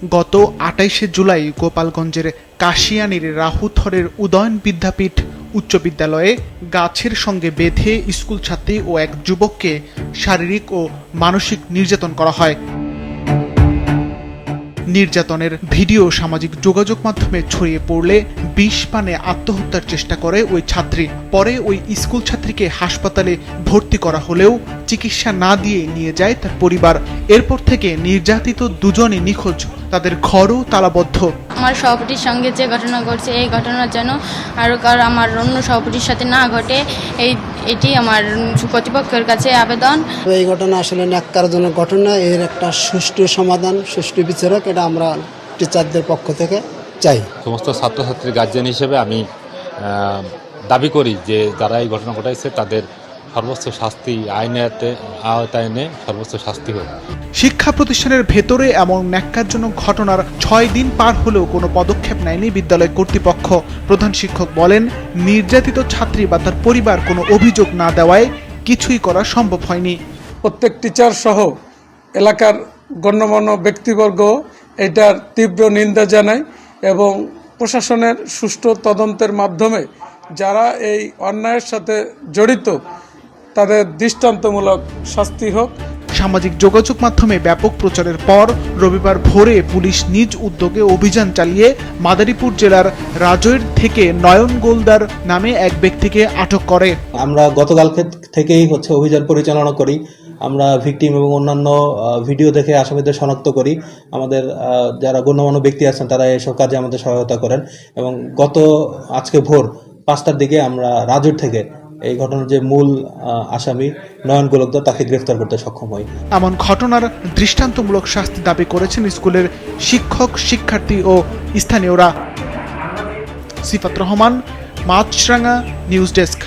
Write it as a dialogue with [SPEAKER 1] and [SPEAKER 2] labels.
[SPEAKER 1] গত ২৮শে জুলাই গোপালগঞ্জের কাশিয়ানীর রাহুথরের উদয়ন বিদ্যাপীঠ উচ্চ বিদ্যালয়ে গাছের সঙ্গে বেঁধে স্কুল ছাত্রী ও এক যুবককে শারীরিক ও মানসিক নির্যাতন করা হয়। নির্যাতনের ভিডিও সামাজিক যোগাযোগ মাধ্যমে ছড়িয়ে পড়লে বিষ পানে আত্মহত্যার চেষ্টা করে ওই ছাত্রী। পরে ওই স্কুল ছাত্রীকে হাসপাতালে ভর্তি করা হলেও চিকিৎসা না দিয়ে নিয়ে যায় তার পরিবার। এরপর থেকে নির্যাতিত দুজনই নিখোঁজ, তাদের ঘরও তালাবদ্ধ।
[SPEAKER 2] আমার সহপাঠীর সঙ্গে যে ঘটনা ঘটছে এই ঘটনার যেন আমার অন্য সহপাঠীর সাথে না ঘটে, এটি আমার কর্তৃপক্ষের কাছে আবেদন।
[SPEAKER 3] এই ঘটনা আসলে ন্যাক্কারজনক ঘটনা, এর একটা সুষ্ঠু সমাধান, সুষ্ঠু বিচারক এটা আমরা টিচারদের পক্ষ থেকে চাই।
[SPEAKER 4] সমস্ত ছাত্রছাত্রীর গার্জিয়ান হিসেবে আমি দাবি করি যে যারা এই ঘটনা ঘটাইছে তাদের সর্বোচ্চ শাস্তি আইনের আওতায় এনে সর্বোচ্চ শাস্তি হোক।
[SPEAKER 1] শিক্ষা প্রতিষ্ঠানের ভেতরে এমন ন্যাক্কারজনক ঘটনার ৬ দিন পার হলেও কোনো পদক্ষেপ নেয়নি বিদ্যালয় কর্তৃপক্ষ। প্রধান শিক্ষক বলেন, নির্যাতিত ছাত্রী বা তার পরিবার কোনো অভিযোগ না দেওয়ায় কিছুই করা সম্ভব হয়নি।
[SPEAKER 5] প্রত্যেক টিচার সহ এলাকার গণ্যমান্য ব্যক্তিবর্গ এটার তীব্র নিন্দা জানায় এবং প্রশাসনের সুষ্ঠু তদন্তের মাধ্যমে যারা এই অন্যায়ের সাথে জড়িত তাদের দৃষ্টান্তমূলক শাস্তি হোক।
[SPEAKER 1] সামাজিক যোগাযোগ মাধ্যমে ব্যাপক প্রচারের পর রবিবার ভোরে পুলিশ নিজ উদ্যোগে অভিযান চালিয়ে মাদারীপুর জেলার রাজৈর থেকে নয়ন গোলদার নামে এক ব্যক্তিকে আটক করে।
[SPEAKER 6] আমরা গতকাল থেকেই অভিযান পরিচালনা করি। আমরা ভিকটিম এবং অন্যান্য ভিডিও দেখে আসামিদের শনাক্ত করি। আমাদের যারা গণ্যমান্য ব্যক্তি আছেন তারা এসব কাজে আমাদের সহায়তা করেন এবং আজকে ভোর ৫টার দিকে আমরা রাজৈর থেকে এই ঘটনার যে মূল আসামি নয়ন গোলকদার তাকে গ্রেফতার করতে সক্ষম হই।
[SPEAKER 1] এমন ঘটনার দৃষ্টান্তমূলক শাস্তি দাবি করেছেন স্কুলের শিক্ষক, শিক্ষার্থী ও স্থানীয়রা। সিফাত রহমান, মাছরাঙা নিউজ ডেস্ক।